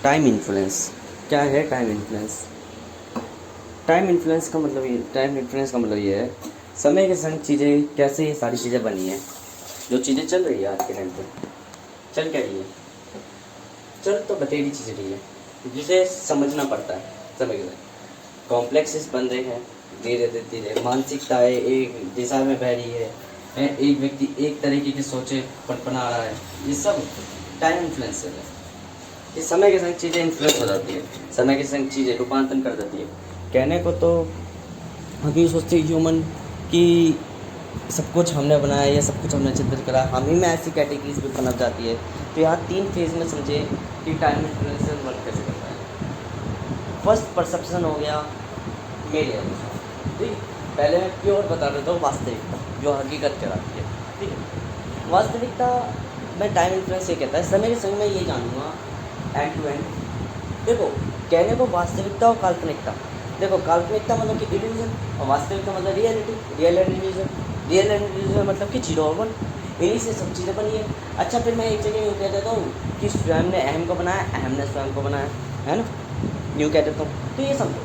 Time influence क्या है? Time influence time influence का मतलब ये है समय के संग चीज़ें कैसे ये सारी चीज़ें बनी हैं। जो चीज़ें चल रही है आज के टाइम पे, चल क्या रही है? चल तो बतेरी चीज़ें रही है जिसे समझना पड़ता है समय के साथ। कॉम्प्लेक्सेस बन रहे हैं धीरे धीरे धीरे, मानसिकताएँ एक दिशा में बह रही है, एक व्यक्ति एक तरीके की सोचे पनपना रहा है। ये सब टाइम इन्फ्लुएंस है। ये समय के संग चीज़ें इन्फ्लुएंस हो जाती है, समय के संग चीज़ें रूपांतरण कर देती है। कहने को तो हम ये सोचते हैं ह्यूमन कि सब कुछ हमने बनाया, या सब कुछ हमने चित्रित करा, हम ही में ऐसी कैटेगरीज भी पनप जाती है। तो यहाँ 3 फेज में समझे कि टाइम इन्फ्लुएंस वर्क कैसे करता है। फर्स्ट परसेप्शन हो गया मेरे अनुसार, ठीक। पहले मैं प्योर बता देता हूँ वास्तविकता, जो हकीकत कहलाती है, ठीक है। वास्तविकता में टाइम इन्फ्लुएंस ये कहता है, समय के संग मैं ये जानूँगा एंड टू एंड। देखो, कहने को वास्तविकता और काल्पनिकता, देखो काल्पनिकता मतलब कि इल्यूजन, और वास्तविकता मतलब रियलिटी, रियल एंड इल्यूजन मतलब कि 0 और 1, इन्हीं से सब चीज़ें बनी है। अच्छा, फिर मैं एक जगह यूँ कह देता हूँ कि स्वयं ने अहम को बनाया, अहम ने स्वयं को बनाया, है ना, यूँ कह देता हूँ। तो ये समझो,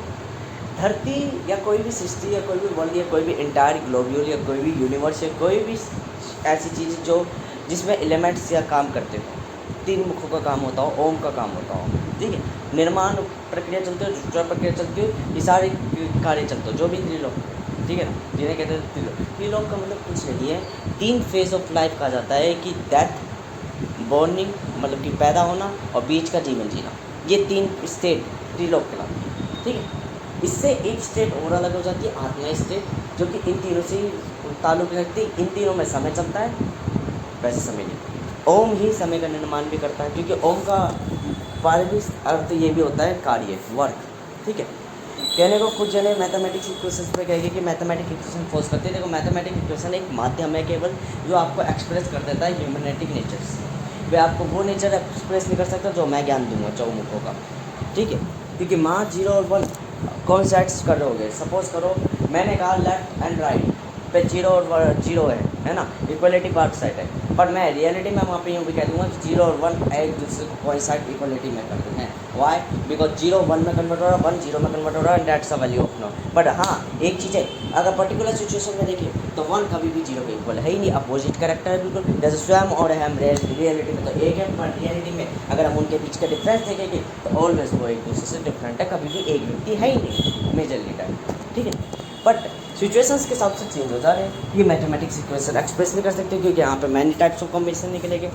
धरती या कोई भी सृष्टि या कोई भी वर्ल्ड या कोई भी इंटायर ग्लोब्यूल या कोई भी यूनिवर्स या कोई भी ऐसी चीज़ जो जिसमें एलिमेंट्स या काम करते हो, 3 मुखों का काम होता हो, ओम का काम होता हो, ठीक है। निर्माण प्रक्रिया चलती हो, सृष्टि प्रक्रिया चलती हो, ये सारे कार्य चलते हो, जो भी त्रिलोक, ठीक है ना, जिन्हें कहते हैं त्रिलोक। त्रिलोक का मतलब कुछ नहीं है, 3 फेज ऑफ लाइफ कहा जाता है कि डेथ, बॉर्निंग मतलब कि पैदा होना, और बीच का जीवन जीना। ये 3 स्टेट त्रिलोक कहलाते हैं, ठीक है। इससे एक स्टेट और अलग हो जाती है, आत्मा स्टेट, जो कि इन तीनों से ताल्लुक़ रखती है। इन तीनों में समय चलता है, वैसे समय नहीं। ओम ही समय का निर्माण भी करता है, क्योंकि ओम का पारंपरिक अर्थ ये भी होता है कार्य, वर्क, ठीक है। कहने को कुछ जने मैथमेटिक्स इक्वेशन पे कहेंगे कि मैथमेटिक इक्वेशन फोर्स करते हैं। देखो, मैथमेटिक इक्वेशन एक माध्यम है केवल, जो आपको एक्सप्रेस कर देता है ह्यूमैनिटिक नेचर्स। वे आपको वो नेचर एक्सप्रेस नहीं कर सकता जो मैं ज्ञान दूंगा चौमुखों का, ठीक है। क्योंकि माँ 0 और 1 कौन सेट्स कर रहे हो, सपोज करो मैंने कहा लेफ्ट एंड राइट पे 0 और 0 है ना, इक्वलिटी पार्ट साइड है, पर मैं रियलिटी में वहाँ पे यूँ भी कह दूँगा कि 0 और 1 एक दूसरे को कोइंसाइड इक्वलिटी में करते हैं। वाई? बिकॉज 0 1 में कन्वर्ट हो रहा है, 1 0 में कन्वर्ट हो रहा है, and that's a value of no. But हाँ, एक चीज़ है, अगर पर्टिकुलर सिचुएशन में देखिए तो 1 कभी भी 0 के इक्वल है ही नहीं, अपोजिट कैरेक्टर है बिल्कुल। जैसे स्वयं और हम रियलिटी में तो एक है, पर रियलिटी में अगर हम उनके बीच का डिफरेंस देखेंगे तो ऑलवेज वो एक दूसरे से डिफरेंट है, कभी भी एक व्यक्ति है ही नहीं मेजरली टाइम, ठीक है। बट सिचुएशंस के हिसाब से चेंज हो जा रहे हैं। ये मैथमेटिक्स इक्वेशन एक्सप्रेस नहीं कर सकते, क्योंकि यहाँ पे मैनी टाइप्स ऑफ कॉम्बिनेशन निकलेंगे,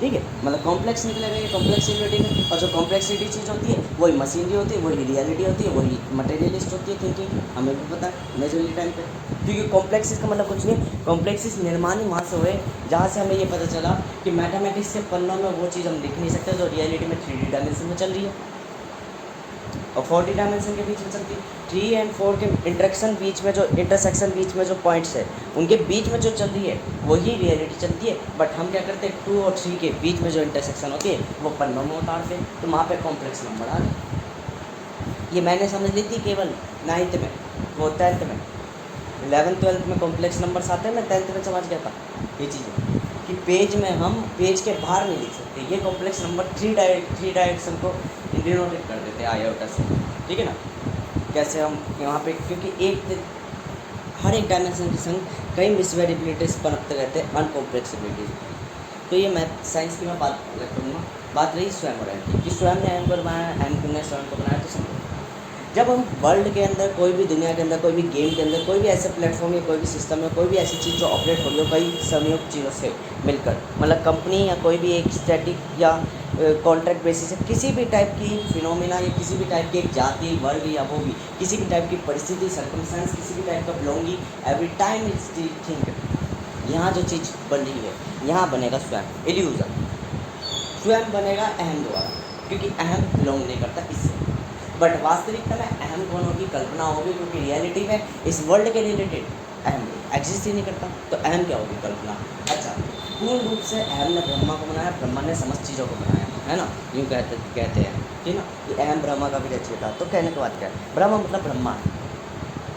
ठीक है, मतलब कॉम्प्लेक्स निकलेंगे कॉम्प्लेक्सिटी में। और जो कॉम्प्लेक्सिटी चीज़ होती है वही मशीनरी होती है, वही रियलिटी होती है, वही मटेरियलिस्ट होती है थिंकिंग, हमें भी पता है मेजरली टाइम पे। क्योंकि कॉम्प्लेक्सिस का मतलब कुछ नहीं, कॉम्प्लेक्सिस निर्माण ही वहाँ से हुए जहाँ से हमें ये पता चला कि मैथमेटिक्स के पन्नों में वो चीज़ हम लिख नहीं सकते जो रियलिटी में 3D डायमेंशन में चल रही है और 4D डायमेंशन के बीच में चलती है। 3 एंड 4 के इंटरेक्शन बीच में, जो इंटरसेक्शन बीच में जो पॉइंट्स है उनके बीच में जो चल रही है वही रियलिटी चलती है। बट हम क्या करते हैं, 2 और 3 के बीच में जो इंटरसेक्शन होती है वो पन्नों में उतारते हैं, तो वहाँ पे कॉम्प्लेक्स नंबर आ गए। ये मैंने समझ ली थी केवल 9th में, वो 10th में, 11th 12th में कॉम्प्लेक्स नंबर्स आते हैं, मैं 10th में समझ गया था ये चीज़ें कि पेज में हम पेज के बाहर नहीं लिख सकते। ये कॉम्प्लेक्स नंबर 3 डायरेक्शन को डिनोटेट कर देते हैं आयोटा से, ठीक है ना। कैसे हम यहाँ पे, क्योंकि हर एक डायमेंशन के संग कई मिसवेरिएबिलिटीज पनपते रहते हैं, अनकॉम्प्लेक्सिबिलिटीज। तो ये मैथ साइंस की मैं बात अलग करूँगा। बात रही स्वयं और एम की, स्वयं ने एम को बनाया, एम ने स्वयं को बनाया। तो समझो, जब हम वर्ल्ड के अंदर, कोई भी दुनिया के अंदर, कोई भी गेम के अंदर, कोई भी ऐसे प्लेटफॉर्म या कोई भी सिस्टम में, कोई भी ऐसी चीज़ जो ऑपरेट हो रही हो कई संयुक्त चीज़ों से मिलकर, मतलब कंपनी या कोई भी एक स्टैटिक या कॉन्ट्रैक्ट बेसिस से किसी भी टाइप की फिनोमिना या किसी भी टाइप की एक जाति, वर्ग या वो भी किसी भी टाइप की परिस्थिति, सर्कमस्टेंस, किसी भी टाइप का belonging, every time it's think, यहाँ जो चीज़ बन रही है यहाँ बनेगा स्वयं, इल्यूजन। स्वयं बनेगा अहम द्वारा, क्योंकि अहम बिलोंग नहीं करता इससे। बट वास्तविकता में अहम कौन होगी, कल्पना होगी, क्योंकि रियलिटी में इस वर्ल्ड के रिलेटेड अहम एग्जिस्ट ही नहीं करता, तो अहम क्या होगी, कल्पना। अच्छा, पूर्ण रूप से अहम ने ब्रह्मा को बनाया, ब्रह्मा ने समस्त चीज़ों को बनाया, है ना, यूँ कहते हैं, ठीक ना, कि अहम ब्रह्मा का भी रचयिता। तो कहने की बात क्या है, ब्रह्मा मतलब ब्रह्मांड,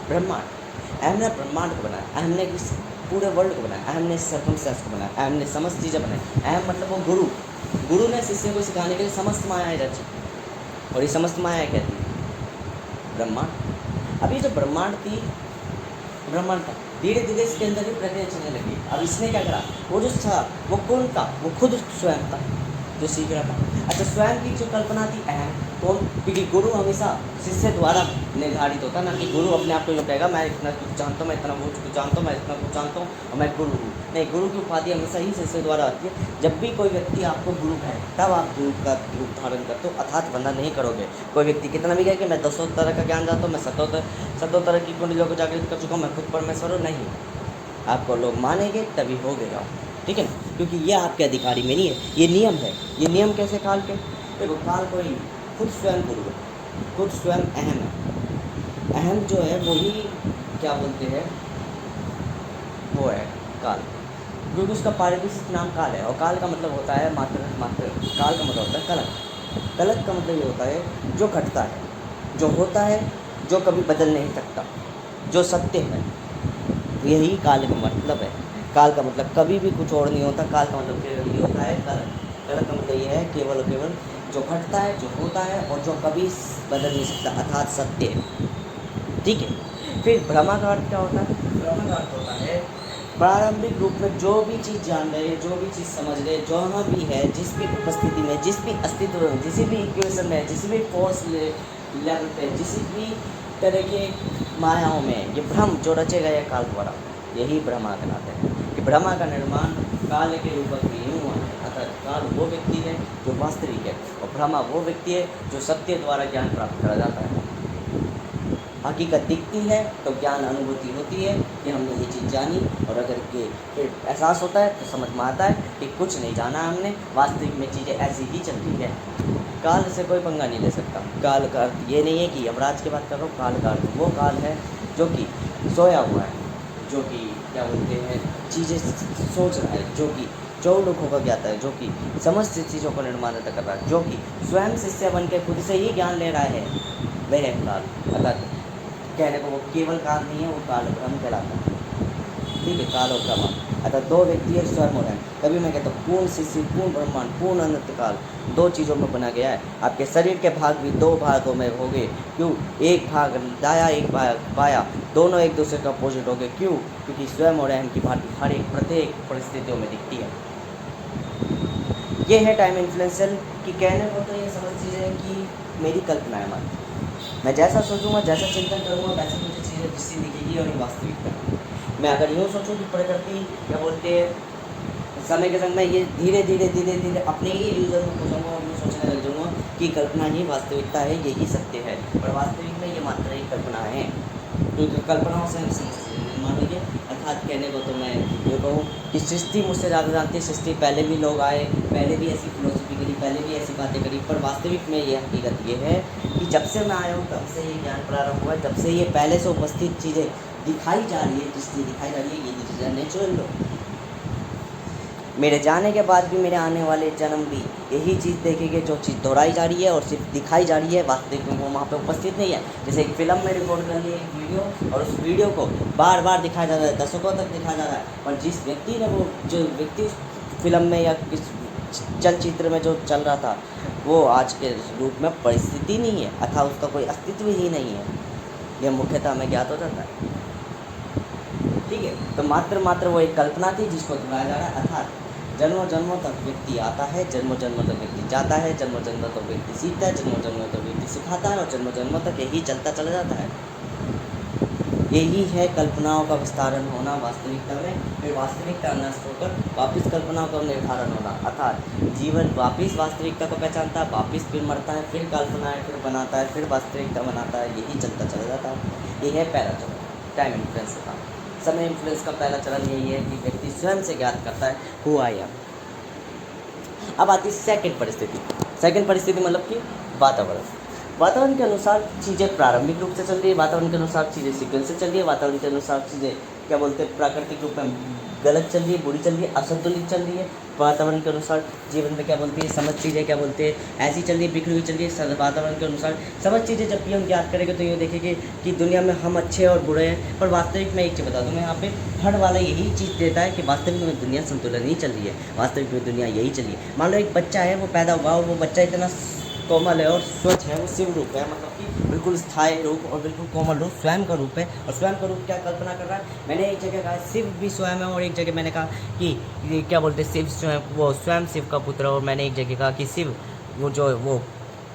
ब्रह्मांड। अहम ने ब्रह्मांड को बनाया, अहम ने किस पूरे वर्ल्ड को बनाया, अहम ने सर्कमस्टेंस को बनाया, अहम ने समस्त चीज़ें बनाई। अहम मतलब वो गुरु, गुरु ने शिष्य को सिखाने के लिए समस्त मायाएं रची, और ये समस्त मायाएं कहती है ब्रह्मांड। अब ये जो ब्रह्मांड थी, ब्रह्मांड था, धीरे धीरे इसके अंदर ही प्रक्रिया चलने लगी। अब इसने क्या करा, वो जो था वो कौन था, वो खुद स्वयं था जो सीख रहा था। अच्छा, स्वयं की जो कल्पना थी अहम कौन, क्योंकि गुरु हमेशा शिष्य द्वारा निर्धारित होता ना, कि गुरु अपने आप को जो कहेगा मैं इतना कुछ जानता हूँ, मैं इतना कुछ जानता हूँ, मैं इतना कुछ जानता हूँ और मैं गुरु हूँ। नहीं, गुरु की उपाधि हमेशा ही शिष्य द्वारा आती है। जब भी कोई व्यक्ति आपको गुरु कहे तब आप गुरु का रूप धारण करते हो, अर्थात वंदन नहीं करोगे। कोई व्यक्ति कितना भी कहे कि मैं 200 तरह का ज्ञान जानता हूँ, मैं 7 तरह की कुंडलियों को जागृत कर चुका हूँ, मैं खुद परमेश्वर हूँ, नहीं, आपको लोग मानेंगे तभी हो गया, ठीक है ना, क्योंकि ये आपके अधिकारी में नहीं है, ये नियम है। ये नियम कैसे काल के, देखो काल कोई खुद स्वयं गुरु है, खुद स्वयं अहम है। अहम जो है वही क्या बोलते हैं, वो है काल, क्योंकि उसका पारिभाषिक नाम काल है, और काल का मतलब होता है मात्र। काल का मतलब होता है कलक। कलक का मतलब ये होता है जो घटता है, जो होता है, जो कभी बदल नहीं सकता, जो सत्य है, यही काल का मतलब है। काल का मतलब कभी भी कुछ और नहीं होता, काल का मतलब केवल ये होता है कलक। कलक का मतलब ये है केवल और केवल जो घटता है, जो होता है और जो कभी बदल नहीं सकता, अर्थात सत्य है, ठीक है। फिर ब्रह्मा का अर्थ क्या होता है, ब्रह्मा का अर्थ होता है प्रारंभिक रूप में जो भी चीज़ जान रहे, जो भी चीज़ समझ रहे, जहाँ भी है, जिस भी उपस्थिति में, जिस भी अस्तित्व में, जिस भी इक्वेशन में, जिस भी फोर्स लेवल पे, जिस भी तरह के मायाओं में ये भ्रम जो रचे गए काल द्वारा, यही ब्रह्मा कहलाते हैं। कि ब्रह्मा का निर्माण काल के रूप में यूँ हुआ है, अर्थात काल वो व्यक्ति है जो वास्तविक है, और ब्रह्मा वो व्यक्ति है जो सत्य द्वारा ज्ञान प्राप्त करा जाता है। हकीकत दिखती है तो ज्ञान अनुभूति होती है कि हमने ये चीज़ जानी, और अगर के फिर एहसास होता है तो समझ में आता है कि कुछ नहीं जाना हमने, वास्तविक में चीज़ें ऐसी ही चल रही है। काल से कोई पंगा नहीं ले सकता। काल का अर्थ ये नहीं है कि यमराज की बात कर रहा हूँ, काल का अर्थ वो काल है जो कि सोया हुआ है, जो कि क्या बोलते हैं चीज़ें सोच रहा है, जो कि चौमुखों का ज्ञाता है, जो कि समस्त चीज़ों को निर्माण कर रहा है, जो कि स्वयं शिष्य बन के खुद से ही ज्ञान ले रहा है, वह है काल। अर्थात कहने को वो केवल काल नहीं है, वो काल ब्रह्म कहलाता है, ठीक है, काल और ब्रह्म। अर्थात दो व्यक्ति है स्वयं और है। तभी मैं कहता हूँ पूर्ण शिशि, पूर्ण ब्रह्मांड, पूर्ण अनंत काल दो चीज़ों में बना गया है। आपके शरीर के भाग भी दो भागों में हो गए, क्यों, एक भाग दाया, एक भाग बाया, दोनों एक दूसरे का अपोजिट हो गए, क्यों, क्योंकि स्वयं और अहम की भांति हर एक प्रत्येक परिस्थितियों में दिखती है। ये है टाइम इन्फ्लुएंसर की कहने को तो ये समझ चीज़ें कि मेरी कल्पना है मात्र, मैं जैसा सोचूंगा, जैसा चिंतन करूँगा, वैसे मुझे चीज़ें दृष्टि दिखेगी और ये वास्तविकता। मैं अगर यूँ सोचूं कि प्रकृति क्या बोलते हैं समय के संग में ये धीरे धीरे अपने ही इल्यूजन में खो जाऊँगा और मैं सोचने लग जाऊँगा कि कल्पना ही वास्तविकता है, यही सत्य है, पर वास्तविक में ये मात्र ही कल्पना है, क्योंकि कल्पनाओं से हम समझते हैं। मान लीजिए, अर्थात कहने को तो मैं ये कहूँ कि सृष्टि मुझसे ज़्यादा जानती है, सृष्टि पहले भी लोग आए, पहले भी ऐसी फिलोसफी करी, पहले भी ऐसी बातें करी, पर वास्तविक में ये हकीकत ये है कि जब से मैं आया हूँ तब से ये ज्ञान प्रारंभ हुआ है, तब से ये पहले से उपस्थित चीज़ें दिखाई जा रही है, जिसकी दिखाई जा रही है, ये चीज़ें नेचुरल लो। मेरे जाने के बाद भी मेरे आने वाले जन्म भी यही चीज़ देखेंगे, जो चीज़ दोहराई जा रही है और सिर्फ दिखाई जा रही है, वास्तविक में वो वहाँ पे उपस्थित नहीं है। जैसे एक फिल्म में रिकॉर्ड कर ली एक वीडियो, और उस वीडियो को बार बार दिखाया जा रहा है, दर्शकों तक दिखाया जा रहा है, पर जिस व्यक्ति ने वो जो व्यक्ति फिल्म में या किस चलचित्र में जो चल रहा था, वो आज के रूप में परिस्थिति नहीं है, अथवा उसका कोई अस्तित्व ही नहीं है, यह मुख्यतः हमें ज्ञात हो जाता है, ठीक है। तो मात्र वो एक कल्पना थी जिसको दोहराया जा रहा है, अर्थात जन्मों जन्मों तक व्यक्ति आता है, जन्मों जन्मों तक व्यक्ति जाता है, जन्मों जन्मों तक व्यक्ति सीखता है, जन्मों जन्मों तक व्यक्ति सिखाता है, और जन्मों जन्मों तक यही चलता चला जाता है। यही है कल्पनाओं का विस्तारण होना वास्तविकता में, फिर वास्तविकता नष्ट होकर वापस कल्पनाओं का निर्धारण होना, अर्थात जीवन वापस वास्तविकता को पहचानता है, वापस फिर मरता है, फिर कल्पना है, फिर बनाता है, फिर वास्तविकता बनाता है, यही चलता चला जाता है। यही है पहला चरण टाइम इन्फ्लुएंस का। समय इन्फ्लुएंस का पहला चरण यही है कि व्यक्ति स्वयं से ज्ञात करता है हु आई एम। अब आती है सेकंड परिस्थिति। सेकंड परिस्थिति मतलब कि वातावरण के अनुसार चीज़ें प्रारंभिक रूप से चल रही है, वातावरण के अनुसार चीज़ें सीक्वेंस से चल रही है, वातावरण के अनुसार चीज़ें क्या बोलते हैं प्राकृतिक रूप में गलत चल रही है, बुरी चल रही है, असंतुलित चल रही है, वातावरण के अनुसार जीवन में क्या बोलती है, समझ चीज़ें क्या बोलते हैं, ऐसी चल रही है, बिखरी हुई चल रही है, वातावरण के अनुसार समझ चीज़ें जब भी हम ज्ञात करेंगे तो ये देखेंगे कि दुनिया में हम अच्छे और बुरे हैं। पर वास्तविक में एक चीज़ बता दूँ, मैं यहाँ पे थर्ड वाला यही चीज़ देता है कि वास्तविक में दुनिया संतुलन नहीं चल रही है, वास्तविक में दुनिया यही चल रही है। मान लो एक बच्चा है, वो पैदा हुआ और वो बच्चा इतना कोमल है और स्वच्छ है, वो शिव रूप है, मतलब कि बिल्कुल स्थायी रूप और बिल्कुल कोमल रूप स्वयं का रूप है। और स्वयं का रूप क्या कल्पना कर रहा है, मैंने एक जगह कहा शिव भी स्वयं है और एक जगह मैंने कहा कि ये क्या बोलते हैं, शिव स्वयं, वो स्वयं शिव का पुत्र है। और मैंने एक जगह कहा कि शिव वो जो है वो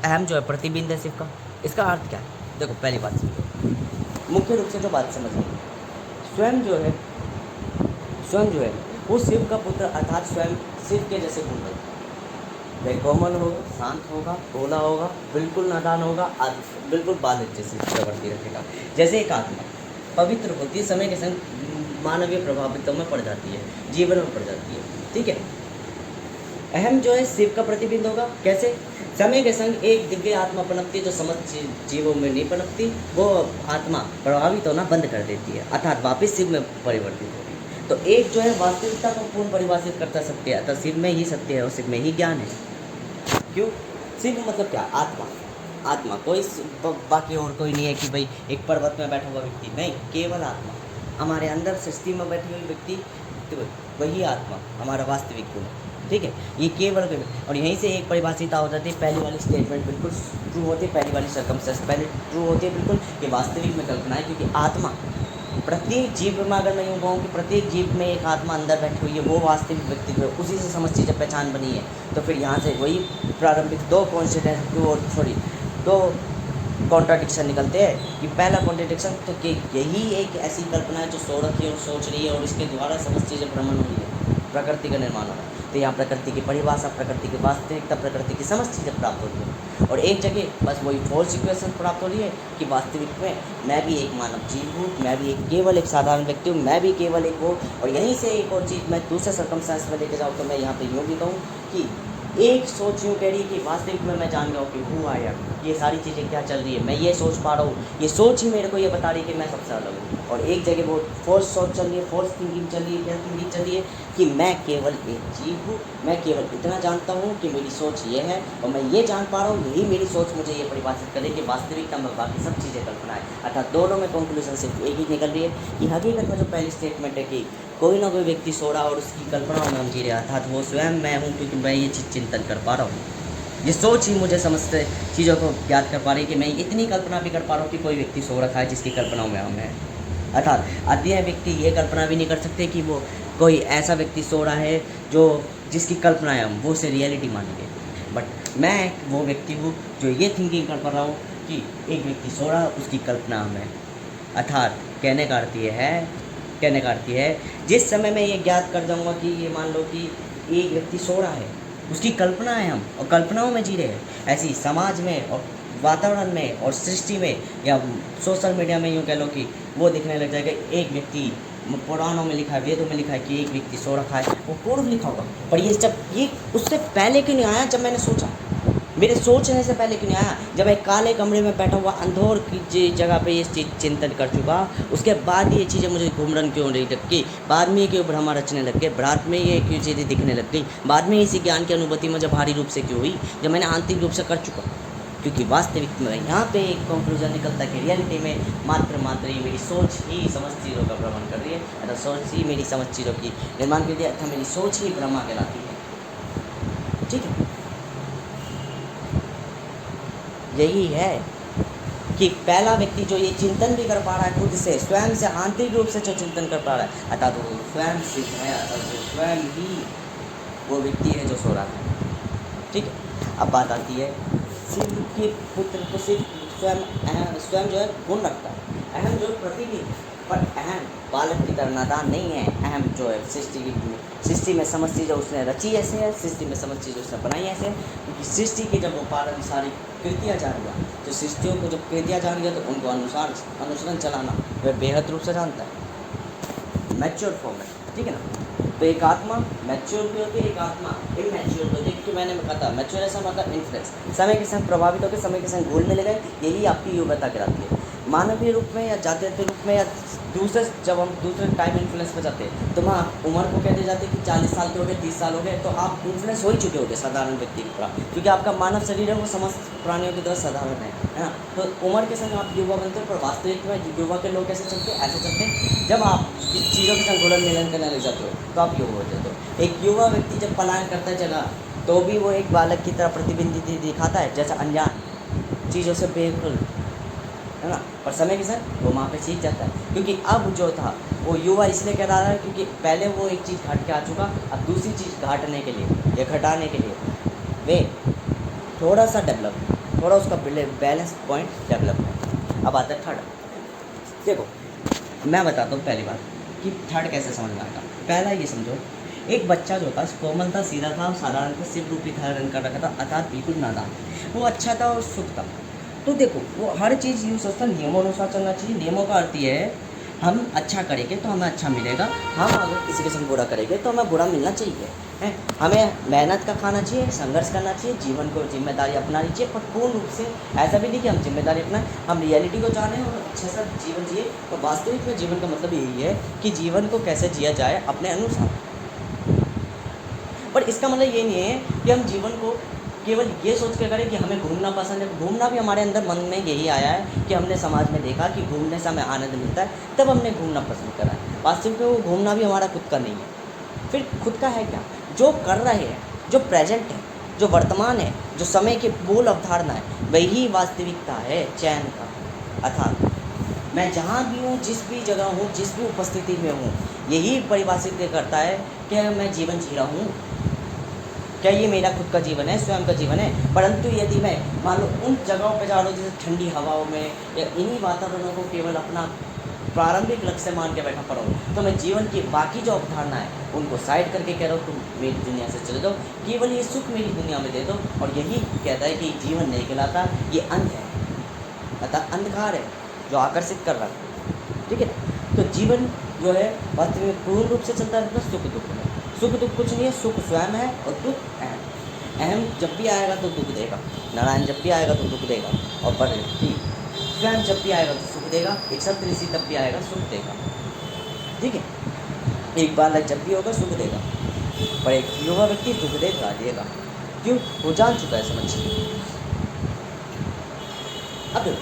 अहम जो है प्रतिबिंब है शिव का। इसका अर्थ क्या है, देखो पहली बात समझो, मुख्य रूप से जो बात समझिए, स्वयं जो है, स्वयं जो है वो शिव का पुत्र अर्थात स्वयं शिव के जैसे गुण है। वह कोमल होगा, शांत होगा, भोला होगा, बिल्कुल नादान होगा, बिल्कुल बालक जैसी प्रवृत्ति रखेगा। जैसे एक आत्मा पवित्र होती है, समय के संग मानवीय प्रभावितों में पड़ जाती है, जीवन में पड़ जाती है, ठीक है। अहम जो है शिव का प्रतिबिंब होगा, कैसे, समय के संग एक दिव्य आत्मा पनपती है जो समस्त जीवों में नहीं पनपती, वो आत्मा प्रभावित होना बंद कर देती है, अर्थात वापस शिव में परिवर्तित होगी। तो एक जो है वास्तविकता को पूर्ण परिभाषित करता सत्य है, अर्थात शिव में ही सत्य है और शिव में ही ज्ञान है। क्यों, शिव मतलब क्या, आत्मा, आत्मा, कोई बाकी और कोई नहीं है कि भाई एक पर्वत में बैठा हुआ व्यक्ति नहीं, केवल आत्मा, हमारे अंदर सृष्टि में बैठी हुई व्यक्ति, तो वही आत्मा हमारा वास्तविक गुण है, ठीक है। ये केवल, और यहीं से एक परिभाषिता हो जाती है, पहली वाली स्टेटमेंट बिल्कुल ट्रू होती है, पहली वाली सर्कमस्टेंस पहले ट्रू होती है बिल्कुल, कि वास्तविक में कल्पना है, क्योंकि आत्मा प्रत्येक जीव में, अगर मैं यूँ कहूँ कि प्रत्येक जीव में एक आत्मा अंदर बैठी हुई है, वो वास्तविक व्यक्ति है, उसी से समझ चीज़ें पहचान बनी है। तो फिर यहाँ से वही प्रारंभिक दो कॉन्ट्राडिक्शन निकलते हैं कि पहला कॉन्ट्राडिक्शन तो कि यही एक ऐसी कल्पना है जो सो रखी है और सोच रही है और इसके द्वारा समस्त चीज़ें भ्रमण हो रही है, प्रकृति का निर्माण हो रहा है। तो यहाँ प्रकृति की परिभाषा, प्रकृति की वास्तविकता, प्रकृति की समस्त चीज़ें प्राप्त हो रही है। और एक जगह बस वही फॉल्स इक्वेशन प्राप्त हो रही है कि वास्तविक में मैं भी एक मानव जीव हूँ, मैं भी केवल एक साधारण व्यक्ति हूँ, मैं भी केवल एक वो। और यहीं से एक और चीज़ मैं दूसरे सर्कमस्टेंस में लेके जाऊँ तो मैं यहाँ पे यूँ भी कहूँ कि एक सोच यूँ कह रही है कि वास्तविक में मैं जान गया हूँ कि हूँ आया, ये सारी चीज़ें क्या चल रही है, मैं ये सोच पा रहा हूँ, ये सोच ही मेरे को ये बता रही है कि मैं सबसे अलग हूँ। और एक जगह वो फोर्स सोच चल रही है, फोर्स थिंकिंग चल रही है, क्या थिंकिंग चल रही है कि मैं केवल एक जीव हूँ, मैं केवल इतना जानता हूँ कि मेरी सोच ये है और मैं ये जान पा रहा हूँ, यही मेरी सोच मुझे ये परिभाषित करे कि वास्तविकता में बाकी सब चीज़ें कल्पना है। अर्थात दोनों में कंक्लूजन सिर्फ एक ही निकल रही है कि हकीकत में जो पहली स्टेटमेंट है कि कोई ना कोई व्यक्ति सो रहा और उसकी कल्पनाओं में हम जी रहे, अर्थात वो स्वयं मैं हूँ, क्योंकि मैं ये चीज़ चिंतन कर पा रहा हूँ। ये सोच ही मुझे समस्त चीज़ों को ज्ञात कर पा रही है कि मैं इतनी कल्पना भी कर पा रहा हूँ कि कोई व्यक्ति सो रखा है जिसकी कल्पनाओं में हम हैं। अर्थात अन्य व्यक्ति ये कल्पना भी नहीं कर सकते कि वो कोई ऐसा व्यक्ति सो रहा है जो जिसकी कल्पना है हम वो उसे रियलिटी मानेंगे। बट मैं वो व्यक्ति हूँ जो ये थिंकिंग कर पा रहा हूँ कि एक व्यक्ति सो रहा है, उसकी कल्पना हम है। अर्थात कहने का अर्थ ये है जिस समय मैं ये ज्ञात कर जाऊँगा कि ये मान लो कि एक व्यक्ति सो रहा है, उसकी कल्पना है हम और कल्पनाओं में जी रहे हैं, ऐसी समाज में और वातावरण में और सृष्टि में या सोशल मीडिया में यूँ कह लो कि वो दिखने लग जाएगा। एक व्यक्ति, पुराणों में लिखा है, वेदों में लिखा है कि एक व्यक्ति सो रखा है, वो पूर्व लिखा होगा, पर ये उससे पहले क्यों नहीं आया? जब मैंने सोचा, मेरे सोचने से पहले क्यों नहीं आया? जब एक काले कमरे में बैठा हुआ अंधोर की जगह पे ये चीज़ चिंतन कर चुका, उसके बाद ये चीज़ें मुझे घूमरन क्यों नहीं लग गई? बाद में ये क्यों भ्रम रचने लग गए? बाद में ये क्यों चीज़ें दिखने लग गई? बाद में इसी ज्ञान की अनुभूति मुझे भारी रूप से क्यों हुई, जब मैंने आंतरिक रूप से कर चुका? क्योंकि वास्तविक में यहाँ पे एक कंक्लूजन निकलता है कि रियलिटी में मात्र ये मेरी सोच ही समस्त चीज़ों का भ्रमण कर रही है, अर्थात सोच ही मेरी समस्त चीज़ों की निर्माण कर रही है, अर्थात मेरी सोच ही ब्रह्मा कहलाती है। ठीक है, यही है कि पहला व्यक्ति जो ये चिंतन भी कर पा रहा है खुद से, स्वयं से आंतरिक रूप से जो चिंतन कर पा रहा है, अर्थात वो स्वयं सिद्ध है, अर्थात वो स्वयं ही वो व्यक्ति है जो सो रहा है। ठीक है, अब बात आती है शिव के पुत्र को सिर्फ स्वयं जो है गुण रखता है, अहम जो प्रतिबिंब, पर अहम बालक की तरह नादान नहीं है। अहम जो है सृष्टि में समस्त चीज़ें उसने रची ऐसे है, सृष्टि में समस्त चीज़ें उसने बनाई ऐसे है, क्योंकि सृष्टि की जब वो पालन सारी कृतियाँ जान गया, तो सृष्टियों को जब कृतियाँ जान गया तो उनको अनुसरण चलाना वह बेहद रूप से जानता है, मैच्योर फॉर्म में। ठीक है ना, तो एक आत्मा मैच्योर भी होती है, एक आत्मा इमैच्योर भी होती है, क्योंकि मैंने कहा था मैच्योर ऐसा मतलब इन्फ्लुएंस, समय के संग प्रभावित होकर समय के संग घुलने लगे, यही आपकी योग्यता कहलाती है। मानवीय रूप में या जातीय रूप में या दूसरे, जब हम दूसरे टाइम इन्फ्लुएंस पे जाते हैं तो वहाँ उम्र को कहते जाते हैं कि 40 साल के हो गए, 30 साल हो गए, तो आप इन्फ्लुएंस हो ही चुके होगे साधारण व्यक्ति की तरह, क्योंकि आपका मानव शरीर है वो समस्त प्राणियों की तरह साधारण है ना। तो उम्र के संग आप युवा बनते हो, पर वास्तविक में युवा के लोग कैसे चलते हैं, ऐसे चलते हैं जब आप चीज़ों के संग घुलन मिलन करने लग जाते हो तो आप युवा हो जाते हो। एक युवा व्यक्ति जब पलायन करता है जगह, तो भी वो एक बालक की तरह प्रतिबिंबित दिखाता है, जैसा अनजान चीज़ों से बिल्कुल, है ना। और समय के साथ वो वहाँ पे सीख जाता है, क्योंकि अब जो था वो युवा इसलिए कह रहा है क्योंकि पहले वो एक चीज़ घाट के आ चुका, अब दूसरी चीज़ घाटने के लिए या घटाने के लिए वे थोड़ा सा डेवलप, थोड़ा उसका बैलेंस पॉइंट डेवलप है। अब आता है थर्ड। देखो मैं बताता हूँ पहली बात कि थर्ड कैसे समझ में आएगा। पहला ये समझो, एक बच्चा जो था कोमल था, सीधा था, साधारण था, शिव रूपी धारण कर रखा था, अर्थात बिल्कुल नादान। वो अच्छा था और सुख था। तो देखो वो हर चीज़ यूँ सोचता नियमों अनुसार चलना चाहिए। नियमों का अर्थ ये है हम अच्छा करेंगे तो हमें अच्छा मिलेगा, हम अगर किसी के संग बुरा करेंगे तो हमें बुरा मिलना चाहिए, है। हमें मेहनत का खाना चाहिए, संघर्ष करना चाहिए, जीवन को जिम्मेदारी अपनानी चाहिए, पर पूर्ण रूप से ऐसा भी नहीं कि हम जिम्मेदारी अपनाएं, हम रियलिटी को जानें और अच्छे से जीवन जिए। और वास्तविक में जीवन का मतलब यही है कि जीवन को कैसे जिया जाए अपने अनुसार। पर इसका मतलब ये नहीं है कि हम जीवन को केवल ये सोच के करें कि हमें घूमना पसंद है। घूमना भी हमारे अंदर मन में यही आया है कि हमने समाज में देखा कि घूमने से हमें आनंद मिलता है, तब हमने घूमना पसंद करा है। वास्तविक में वो घूमना भी हमारा खुद का नहीं है। फिर खुद का है क्या? जो कर रहे हैं, जो प्रेजेंट है, जो वर्तमान है, जो समय की मूल अवधारणा है, वही वास्तविकता है चैन का। अर्थात मैं जहाँ भी हूँ, जिस भी जगह हूँ, जिस भी उपस्थिति में हूँ, यही परिभाषित करता है कि मैं जीवन जी रहा हूँ, क्या ये मेरा खुद का जीवन है, स्वयं का जीवन है। परंतु यदि मैं मान लो उन जगहों पर जा रहा हूँ जैसे ठंडी हवाओं में या इन्हीं वातावरणों को केवल अपना प्रारंभिक लक्ष्य मान के बैठा पड़ा हूँ, तो मैं जीवन की बाकी जो अवधारणा है उनको साइड करके कह रहा हूँ तुम मेरी दुनिया से चले जाओ, केवल ये सुख मेरी दुनिया में दे दो। और यही कहता है कि जीवन नहीं कहलाता, ये अंध है, अतः अंधकार है जो आकर्षित कर रहा है, ठीक है। तो जीवन जो है वास्तव में पूर्ण रूप से चलता रहता है सुख दुख में। सुख दुख कुछ नहीं है, सुख स्वयं है और दुख अहम। अहम जब भी आएगा तो दुख देगा, नारायण जब भी आएगा तो दुख देगा, और प्रकृति स्वयं जब भी आएगा तो सुख देगा, एक सत्य ऋषि तब भी आएगा सुख देगा, ठीक है। एक बालक जब भी होगा सुख देगा, पर एक युवा व्यक्ति दुख देगा, क्यों? वो जान चुका है, समझिए। अब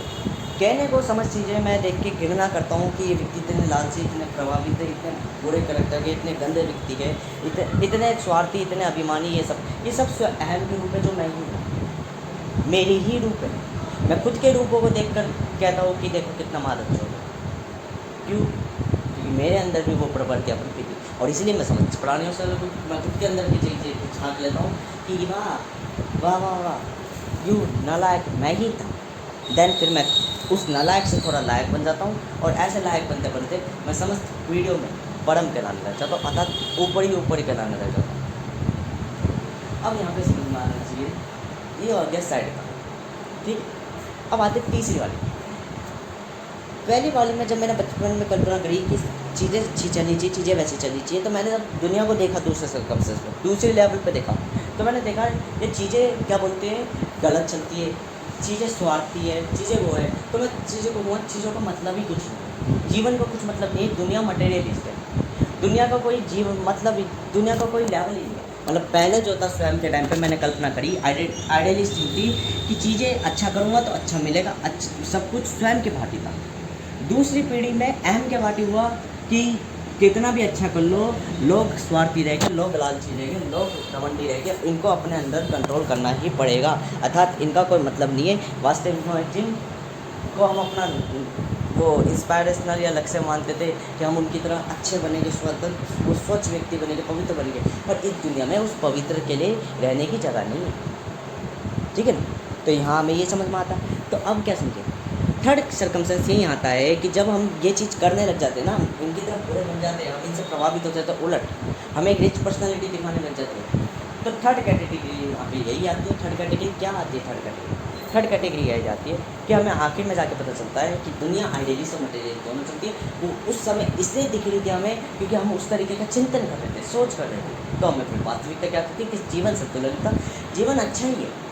कहने को समझ चीज़ें मैं देख के घृणा करता हूँ कि ये व्यक्ति इतने लालची, इतने प्रभावित है, इतने बुरे करैक्टर के, इतने गंदे व्यक्ति के, इतने स्वार्थी, इतने अभिमानी, ये सब अहम के रूप है जो मैं ही हूँ, मेरी ही रूप है। मैं खुद के रूपों को देखकर कहता हूँ कि देखो कितना मादक चोर है। क्यों? क्योंकि मेरे अंदर भी वो प्रवृत्ति अपनी थी, और इसलिए मैं समझ प्राणियों से मैं खुद के अंदर की चीज़ें झाँक लेता हूँ कि वाह वाह वाह वाह यू नालायक मैं ही था। देन फिर मैं उस नालायक से थोड़ा लायक बन जाता हूँ, और ऐसे लायक बनते बनते मैं समस्त वीडियो में परम कहलाने लग जाता हूँ, अर्थात ऊपर ही कहलाने लग जाता हूँ। अब यहाँ पे समझ में आना चाहिए, ये हो गया साइड का, ठीक। अब आते तीसरी वाली। पहली वाली में जब मैंने बचपन में कल्पना करी कि चीज़ें अच्छी चलनी चाहिए, चीज़ें वैसी चलनी चाहिए, तो मैंने जब दुनिया को देखा दूसरे सर्कमस्टेंस में, दूसरे लेवल पे देखा, तो मैंने देखा ये चीज़ें क्या बोलते हैं गलत चलती है, चीज़ें स्वार्थी है, चीज़ें वो है। तो मैं चीज़ों को कहूँगा चीज़ों का मतलब ही कुछ नहीं है, जीवन का कुछ मतलब नहीं है। दुनिया मटेरियलिस्ट है, दुनिया का कोई जीवन मतलब दुनिया का कोई लेवल ही नहीं है। मतलब पहले जो था स्वयं के टाइम पे मैंने कल्पना करी, आइडियलिस्ट थी कि चीज़ें अच्छा करूँगा तो अच्छा मिलेगा, अच्छा सब कुछ स्वयं के भांति था। दूसरी पीढ़ी में अहम के भांति हुआ कि कितना भी अच्छा कर लो, लोग स्वार्थी रहेंगे, लोग लालची रहेंगे, लोग घमंडी रहेंगे, इनको अपने अंदर कंट्रोल करना ही पड़ेगा, अर्थात इनका कोई मतलब नहीं है। वास्तविक में जिनको हम अपना वो इंस्पायरेशनल या लक्ष्य मानते थे कि हम उनकी तरह अच्छे बनेंगे, वो स्वच्छ व्यक्ति बनेंगे, पवित्र बनेंगे, पर इस दुनिया में उस पवित्र के लिए रहने की जगह नहीं है, ठीक है ना। तो यहाँ हमें ये समझ में आता है। तो अब क्या समझे, थर्ड सर्कमस्टेंस यही आता है कि जब हम ये चीज़ करने लग जाते हैं ना, इनकी तरफ बुरे बन जाते हैं, हम इनसे प्रभावित हो जाते हैं, उलट हमें एक रिच पर्सनैलिटी दिखाने लग जाती है। तो थर्ड कैटेगरी यहाँ पे यही आती है। थर्ड कैटेगरी क्या आती है? थर्ड कैटेगरी यही जाती है कि हमें आखिर में जाके पता चलता है कि दुनिया आइडियलिस्ट और मटेरियलिस्ट दोनों चलती है। वो उस समय इसलिए दिख रही थी हमें क्योंकि हम उस तरीके का चिंतन कर रहे थे, सोच कर रहे थे। तो हमें फिर वास्तविकता क्या थी कि जीवन संतुलन था, जीवन अच्छा ही है।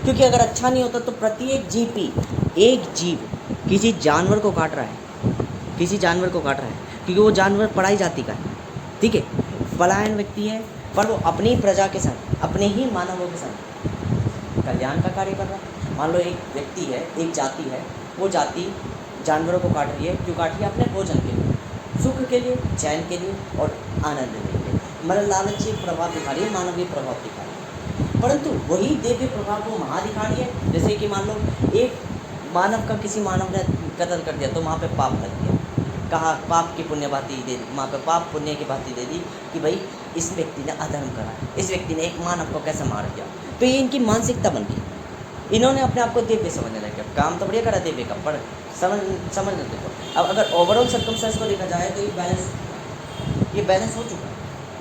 क्योंकि अगर अच्छा नहीं होता तो प्रत्येक जीव किसी जानवर को काट रहा है, किसी जानवर को काट रहा है, क्योंकि वो जानवर पराई जाति का है, ठीक है, पलायन व्यक्ति है, पर वो अपनी प्रजा के संग, अपने ही मानवों के संग कल्याण का कार्य कर रहा है। मान लो एक व्यक्ति है, एक जाति है, वो जाति जानवरों को काट रही है, क्यों काट रही है? अपने भोजन के लिए, सुख के लिए, चैन के लिए और आनंद के लिए, मतलब लालची प्रभाव दिखा रही है, मानवीय प्रभाव दिखा रही है। परंतु वही दिव्य प्रभाव को वहाँ दिखा रही है, जैसे कि मान लो एक मानव का किसी मानव ने कत्ल कर दिया तो वहाँ पे पाप लग गया, कहा पाप की पुण्य भांति दे दी, वहाँ पे पाप पुण्य की भांति दे दी कि भाई इस व्यक्ति ने अधर्म करा है, इस व्यक्ति ने एक मानव को कैसे मार दिया। तो ये इनकी मानसिकता बन गई, इन्होंने अपने आप को दिव्य समझने लगे। काम तो बढ़िया करा दिव्य का, पर समझ देखो। अब अगर ओवरऑल सर्कमस्टेंस को देखा जाए तो ये बैलेंस हो चुका है।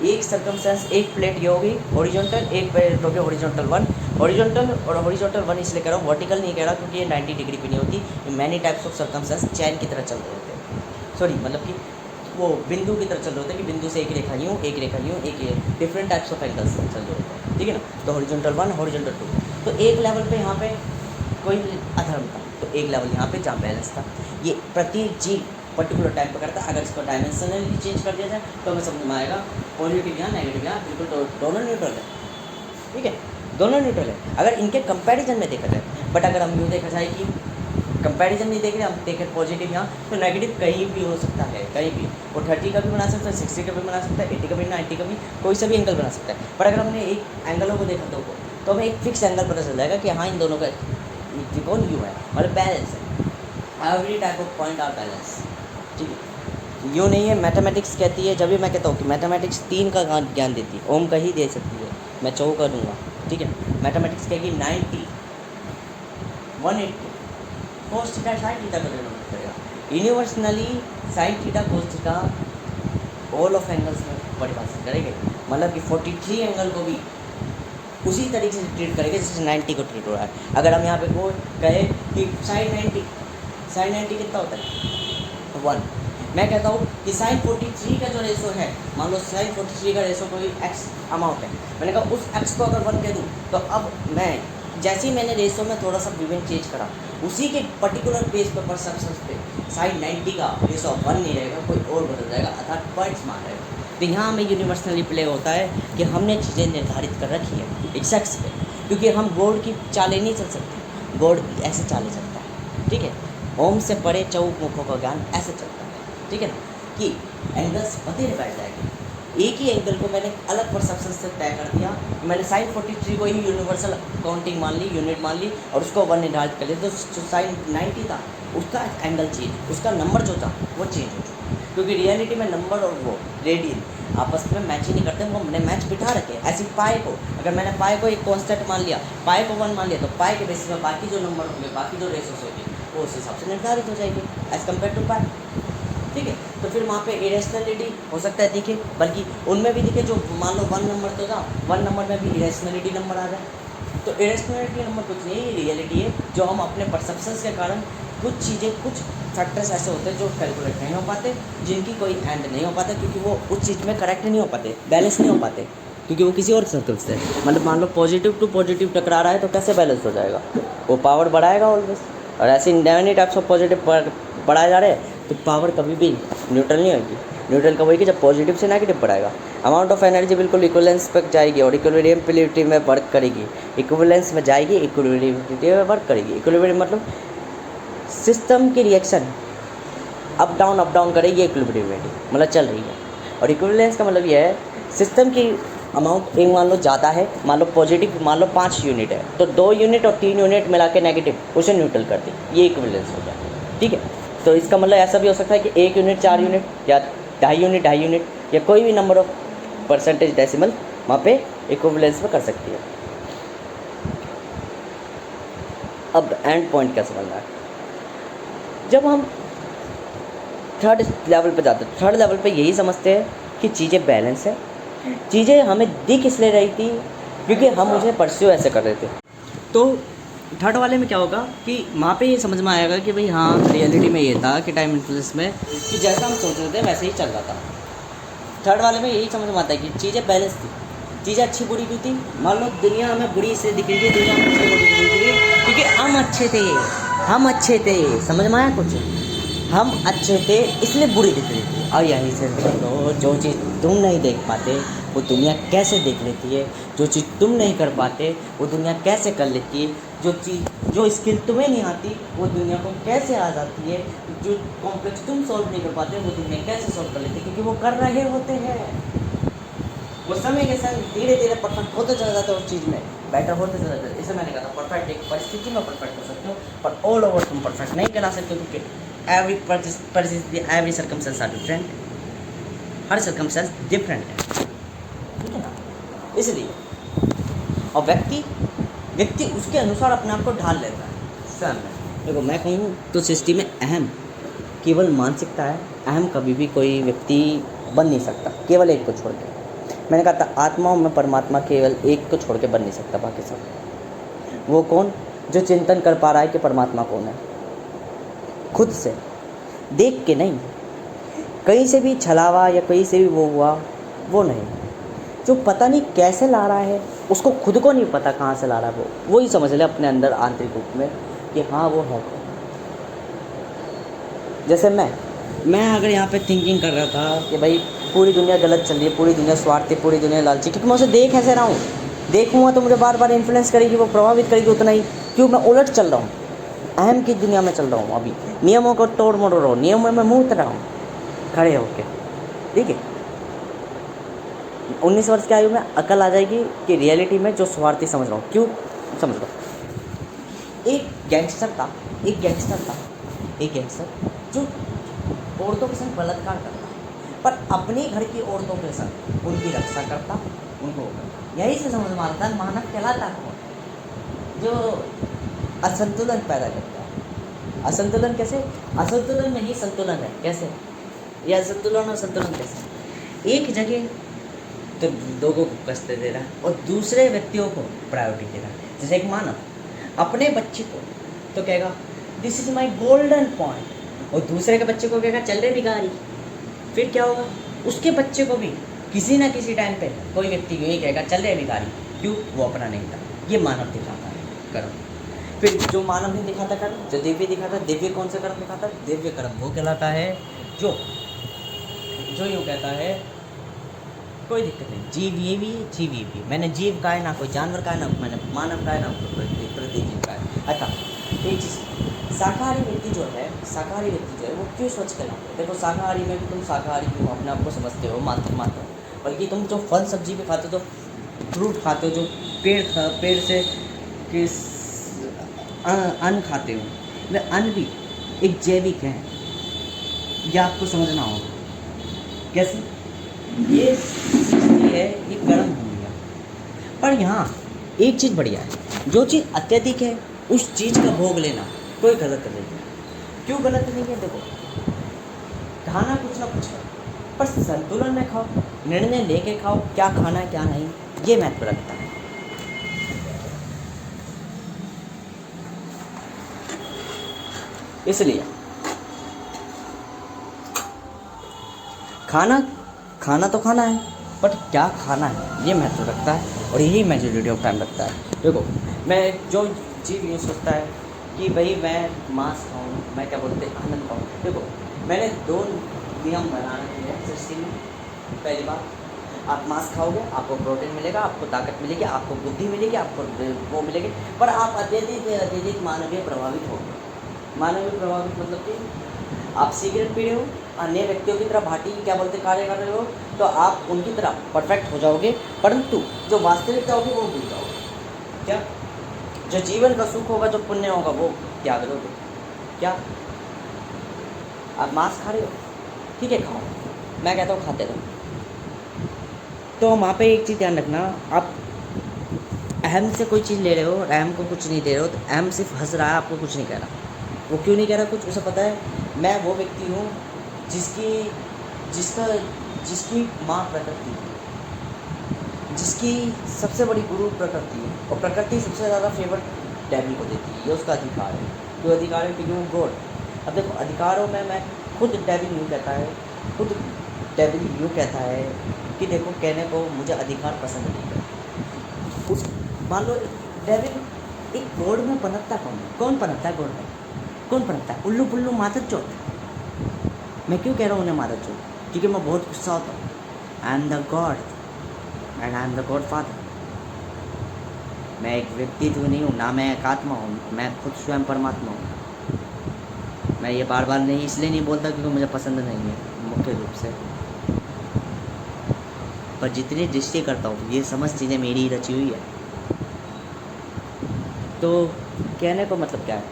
एक सर्कमस्टेंस, एक प्लेट ये होगी हॉरिजॉन्टल, एक प्लेट होगी हॉरिजॉन्टल 1, हॉरिजॉन्टल और हॉरिजॉन्टल 1 इसलिए कह रहा हूँ, वर्टिकल नहीं कह रहा, क्योंकि ये 90 डिग्री भी नहीं होती। ये मैनी टाइप्स ऑफ सर्कमस्टेंस चैन की तरह चल रहे होते हैं, सॉरी मतलब कि वो बिंदु की तरह चल रहे होते हैं, कि बिंदु से एक रेखा यूँ, एक रेखा यूँ, एक ये डिफरेंट टाइप्स ऑफ एंगल्स चल रहे होते हैं, ठीक है ना। तो हॉरिजॉन्टल 1, हॉरिजॉन्टल 2, तो एक लेवल पे यहाँ पे कोई अधर्म था, तो एक लेवल यहाँ पे जहाँ बैलेंस था। ये प्रत्येक जीव पर्टिकुलर टाइम पर करता है। अगर इसको डायमेंशनली चेंज कर दिया जाए तो हमें समझ में आएगा पॉजिटिव यहाँ, नेगेटिव यहाँ, बिल्कुल तो दोनों न्यूट्रल है, ठीक है, दोनों न्यूट्रल है अगर इनके कंपैरिजन में देखा जाए। बट अगर हम यूँ देखा जाए कि कंपैरिजन नहीं देख रहे, हम देखें पॉजिटिव यहाँ, तो नेगेटिव कहीं भी हो सकता है, कहीं भी। वो 30 का भी बना सकता है, 60 का भी बना सकता है, 80 का भी, 90 का भी, कोई सा भी एंगल बना सकता है। पर अगर हमने एक एंगलों को देखा तो हमें एक फिक्स एंगल पता चल जाएगा कि हाँ इन दोनों का त्रिकोण यूँ है, मतलब बैलेंस है। Every type of point are balance, ठीक है। यूँ नहीं है, मैथमेटिक्स कहती है, जब भी मैं कहता हूँ कि मैथमेटिक्स 3 का ज्ञान देती है, ओम का ही दे सकती है, मैं 4 का दूँगा, ठीक है। मैथमेटिक्स कहेगी 90, 180 cos थीटा sin थीटा का डिनोमिनेट करेगा, universally sin theta cos theta all of angles में परिभाषित करेंगे, मतलब कि 43 एंगल को भी उसी तरीके से ट्रीट करेंगे जैसे 90 को ट्रीट हो रहा है। अगर हम यहाँ पे को कहे कि sin 90 कितना होता है 1, मैं कहता हूँ कि sin 43 का जो रेशो है, मान लो sin 43 का रेशो कोई x अमाउंट है, मैंने कहा उस x को अगर 1 कह दूँ, तो अब मैं जैसे ही मैंने रेशो में थोड़ा सा विभिन्न चेंज करा, उसी के पर्टिकुलर बेस पर परसेप्शन पे sin 90 का रेशो 1 नहीं रहेगा, कोई और बदल जाएगा, अर्थात पॉइंट्स मान रहेगा। तो यहाँ हमें यूनिवर्सली प्ले होता है कि हमने चीज़ें निर्धारित कर रखी है एक शख्स पे, क्योंकि हम गॉड की चालें नहीं चल सकते, गॉड ऐसे चालें चलता है, ठीक है। ओम से परे चौक मुखों का ज्ञान ऐसे चलता है, ठीक है ना, कि एंगल्स बतेरे बैठ जाएंगे। एक ही एंगल को मैंने अलग परसेप्शन से तय कर दिया, मैंने sin 43 को ही यूनिवर्सल काउंटिंग मान ली, यूनिट मान ली, और उसको 1 निर्धारित कर लिया, तो जो sin 90 था उसका एंगल चेंज, उसका नंबर जो था वो चेंज हो चुका, क्योंकि रियलिटी में नंबर और वो रेडियन आपस में मैच ही नहीं करते, वो हमने मैच बिठा रखे। ऐसी पाई को, अगर मैंने पाई को एक कांस्टेंट मान लिया, पाई को 1 मान लिया, तो पाई के बेसिस में बाकी जो नंबर होंगे, बाकी जो रेशोस होंगे, वो उस हिसाब से निर्धारित हो जाएगी एज़ कम्पेयर टू पाई, ठीक है। तो फिर वहाँ पे इरेशनलिटी हो सकता है दिखे, बल्कि उनमें भी दिखे जो मान लो 1 नंबर तो था, 1 नंबर में भी इरेशनलिटी नंबर आ जाए। तो इरेशनलिटी नंबर कुछ नहीं, रियलिटी है जो हम अपने परसेप्शंस के कारण कुछ चीज़ें, कुछ फैक्टर्स ऐसे होते हैं जो कैलकुलेट नहीं हो पाते, जिनकी कोई एंड नहीं हो पाता, क्योंकि वो उस चीज़ में करेक्ट नहीं हो पाते, बैलेंस नहीं हो पाते, क्योंकि वो किसी और सर्कल से, मतलब मान लो पॉजिटिव टू पॉजिटिव टकरा रहा है तो कैसे बैलेंस हो जाएगा, वो पावर बढ़ाएगा ऑलवेज। और ऐसे इंडेवनी टाइप्स ऑफ पॉजिटिव बढ़ाए जा रहे हैं तो पावर कभी भी न्यूट्रल नहीं होगी। न्यूट्रल कब होगी? जब पॉजिटिव से नेगेटिव बढ़ाएगा। अमाउंट ऑफ एनर्जी बिल्कुल इक्विवेलेंस पर जाएगी और इक्विलिब्रियम में वर्क करेगी, इक्विवेलेंस में जाएगी, इक्विलिब्रियम में वर्क करेगी। इक्विलिब्रियम मतलब सिस्टम की रिएक्शन अप डाउन करेगी, इक्विलिब्रियम मतलब चल रही है। और इक्विवेलेंस का मतलब ये है सिस्टम की अमाउंट एक मान लो ज़्यादा है, मान लो पॉजिटिव मान लो 5 यूनिट है, तो 2 यूनिट और 3 यूनिट मिला के नेगेटिव उसे न्यूट्रल कर दी, ये इक्विवेलेंस हो गया, ठीक है। तो इसका मतलब ऐसा भी हो सकता है कि 1 यूनिट 4 यूनिट या 2.5 यूनिट या कोई भी नंबर ऑफ परसेंटेज डेसिमल वहाँ पे इक्विवेलेंस में कर सकती है। अब एंड पॉइंट कैसे बनना है? जब हम थर्ड लेवल पे जाते हैं, थर्ड लेवल पे यही समझते हैं कि चीज़ें बैलेंस है, चीज़ें हमें दिख इसलिए रही थी क्योंकि हम उसे परस्यू ऐसे कर रहे थे। तो थर्ड वाले में क्या होगा कि वहाँ पे ये समझ में आएगा कि भाई हाँ रियलिटी में ये था कि टाइम इन्फ्लुएंस में कि जैसा हम सोच रहे थे वैसे ही चल रहा था। थर्ड वाले में यही समझ में आता है कि चीज़ें बैलेंस थी, चीज़ें अच्छी बुरी क्यों थी? मान लो दुनिया हमें बुरी इसलिए दिख रही थी, दुनिया हमें अच्छी बुरी दिख रही थी क्योंकि हम अच्छे थे, हम अच्छे थे, समझ में आया कुछ? हम अच्छे थे इसलिए बुरी दिख रही थी। और यहीं से देखो, जो चीज़ तुम नहीं देख पाते वो दुनिया कैसे देख लेती है, जो चीज़ तुम नहीं कर पाते वो दुनिया कैसे कर लेती है, जो स्किल तुम्हें नहीं आती वो दुनिया को कैसे आ जाती है, जो कॉम्प्लेक्स तुम सॉल्व नहीं कर पाते वो दुनिया कैसे सॉल्व कर लेती है, क्योंकि वो कर रहे होते हैं। वो समय के संग धीरे धीरे परफेक्ट होते चला जाता है, उस चीज़ में बेटर होते चला जाता है। इसे मैंने कहा था परफेक्ट एक परिस्थिति में परफेक्ट हो सकते हो, पर ऑल ओवर तुम परफेक्ट नहीं कहला सकते, क्योंकि एवरी परिस्थिति, एवरी सर्कमस्टेंस आर डिफरेंट, हर सर्कमस्टेंस डिफरेंट है, ठीक है ना? इसलिए और व्यक्ति उसके अनुसार अपने आप को ढाल लेता है। समझ देखो, मैं कहूँ तो सृष्टि में अहम केवल मानसिकता है। अहम कभी भी कोई व्यक्ति बन नहीं सकता, केवल एक को छोड़ के। मैंने कहा था आत्माओं में परमात्मा केवल एक को छोड़ के बन नहीं सकता, बाकी सब। वो कौन? जो चिंतन कर पा रहा है कि परमात्मा कौन है, खुद से देख के नहीं, कहीं से भी छलावा या कहीं से भी वो हुआ, वो नहीं। जो पता नहीं कैसे ला रहा है, उसको खुद को नहीं पता कहाँ से ला रहा है, वो ही समझ ले अपने अंदर आंतरिक रूप में कि हाँ वो है। जैसे मैं अगर यहाँ पे थिंकिंग कर रहा था कि भाई पूरी दुनिया गलत चल रही है, पूरी दुनिया स्वार्थी, पूरी दुनिया लालची, क्योंकि मैं उसे देख ऐसे रहा हूँ, देखूँगा तो मुझे बार बार इन्फ्लुएंस करेगी, वो प्रभावित करेगी उतना ही, क्यों मैं उलट चल रहा हूँ, अहम की दुनिया में चल रहा हूँ। अभी नियमों को तोड़ मोड़ रहा हूँ, नियमों में मुँह रहा हूँ खड़े होके, ठीक है। 19 वर्ष की आयु में अकल आ जाएगी कि रियलिटी में जो स्वार्थी समझ रहा हूँ, क्यों समझ रहा हूँ। एक गैंगस्टर जो औरतों के संग बलात्कार करता, पर अपने घर की औरतों के संग उनकी रक्षा करता, उनको यही से समझ में आता है मानव कहलाता है, जो असंतुलन पैदा करता है। असंतुलन कैसे? असंतुलन में ही संतुलन है, कैसे? यह असंतुलन और संतुलन कैसे? एक जगह तो लोगों को कष्ट दे रहा है और दूसरे व्यक्तियों को प्रायोरिटी दे रहा है। जैसे एक मानव अपने बच्चे को तो कहेगा this is my golden point, और दूसरे के बच्चे को कहेगा चल रहे भिखारी। फिर क्या होगा? उसके बच्चे को भी किसी ना किसी टाइम पे कोई व्यक्ति यही कहेगा चल रहे भिखारी, क्यों? वो अपना नहीं था। ये मानव दिखाता है कर्म। फिर जो मानव नहीं दिखाता कर्म, जो दिव्य दिखाता है, दिव्य कौन से कर्म दिखाता है? दिव्य कर्म वो कहलाता है जो यूँ कहता है कोई दिक्कत नहीं, जीव ये भी, मैंने जीव का है ना कोई जानवर का है, ना मैंने मानव का है, ना प्रतिजीव का है। अच्छा एक चीज़, शाकाहारी व्यक्ति जो है वो क्यों स्वच्छ कहलाता है? देखो शाकाहारी में भी तुम शाकाहारी क्यों अपने आप को समझते हो, मात्र बल्कि तुम जो फल सब्जी भी खाते हो, जो फ्रूट खाते हो, जो पेड़ से किस अन्न खाते हो, वह अन्न भी एक जैविक है, यह आपको समझना होगा। कैसे? ये सृष्टि है, ये कर्म हो गया, पर यहाँ एक चीज़ बढ़िया है, जो चीज़ अत्यधिक है उस चीज़ का भोग लेना कोई गलत नहीं है। क्यों गलत नहीं है? देखो खाना कुछ ना कुछ है, पर संतुलन में खाओ, निर्णय लेके खाओ क्या खाना है क्या नहीं, ये महत्व रखता है। इसलिए खाना तो खाना है, बट क्या खाना है ये महत्व रखता है, और यही मेजॉरिटी ऑफ टाइम रखता है। देखो मैं जो चीज़ यूँ सोचता है कि भाई मैं मांस खाऊँ, मैं क्या बोलते हैं आनंद खाऊँ। देखो मैंने 2 नियम बनाने हैं सृष्टि में। पहली बात, आप मांस खाओगे आपको प्रोटीन मिलेगा, आपको ताकत मिलेगी, आपको बुद्धि मिलेगी, आपको वो मिलेगी, पर आप अत्यधिक मानवीय प्रभावित होंगे। मानवीय प्रभावित मतलब कि आप सिगरेट पी रहे हो, अन्य व्यक्तियों की तरह भाटी क्या बोलते कार्य कर रहे हो, तो आप उनकी तरह परफेक्ट हो जाओगे, परंतु जो वास्तविकता होगी वो भूल जाओगे। क्या? जो जीवन का सुख होगा, जो पुण्य होगा, वो त्याग दोगे। क्या? आप मांस खा रहे हो, ठीक है खाओ, मैं कहता हूँ खाते रहो। तो वहाँ पे एक चीज़ ध्यान रखना, आप अहम से कोई चीज़ ले रहे हो और अहम को कुछ नहीं दे रहे हो, तो अहम सिर्फ हंस रहा है, आपको कुछ नहीं कह रहा। वो क्यों नहीं कह रहा कुछ? उसे पता है मैं वो व्यक्ति हूँ जिसकी माँ प्रकृति है, जिसकी सबसे बड़ी गुरु प्रकृति है, और प्रकृति सबसे ज़्यादा फेवर डेविल को देती है, ये उसका अधिकार है। तो अधिकार है क्योंकि वो गॉड। अब देखो अधिकारों में मैं खुद डेविल यूँ कहता है, खुद डेविल यूँ कहता है कि देखो कहने को मुझे अधिकार पसंद नहीं है। उस मान लो डेविल एक गॉड में पनपता कौन है? कौन पनपता है गॉड में? कौन पनपता है? उल्लू पुल्लू मादर चोत। मैं क्यों कह रहा हूँ उन्हें मादर चोत? क्योंकि मैं बहुत गुस्सा होता हूँ। I am the God and I am the God father. मैं एक व्यक्तित्व नहीं हूँ, ना मैं एक आत्मा हूँ, मैं खुद स्वयं परमात्मा हूँ। मैं ये बार बार नहीं इसलिए नहीं बोलता क्योंकि मुझे पसंद नहीं है मुख्य रूप से, पर जितनी दृष्टि करता हूँ ये समझ चीज़ें मेरी ही रची हुई है। तो कहने को मतलब क्या है,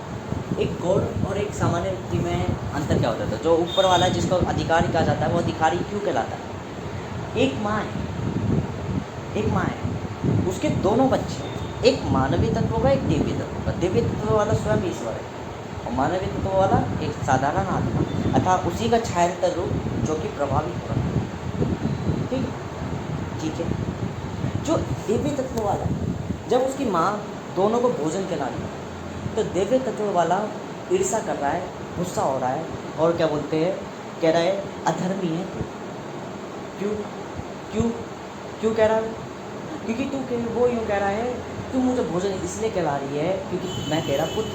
एक गॉड और एक सामान्य व्यक्ति में अंतर क्या होता है? जो ऊपर वाला है जिसको अधिकारी कहा जाता है, वो अधिकारी क्यों कहलाता है? एक माँ है, उसके दोनों बच्चे हैं, एक मानवीय तत्व होगा, एक देवी तत्व होगा। देवी तत्व वाला स्वयं ईश्वर है और मानवीय तत्व वाला एक साधारण आत्मा, अर्थात उसी का छायातर रूप जो कि प्रभावित हो रहा है। ठीक है। जो देवी तत्व वाला है, जब उसकी माँ दोनों को भोजन खिला रही है तो देवी तत्व वाला ईर्ष्या कर रहा है, गुस्सा हो रहा है और क्या बोलते हैं, कह रहा है अधर्मी है। क्यों क्यों क्यों कह रहा है? क्योंकि वो यूँ कह रहा है, तू मुझे भोजन इसलिए खिला रही है क्योंकि मैं तेरा पुत्र,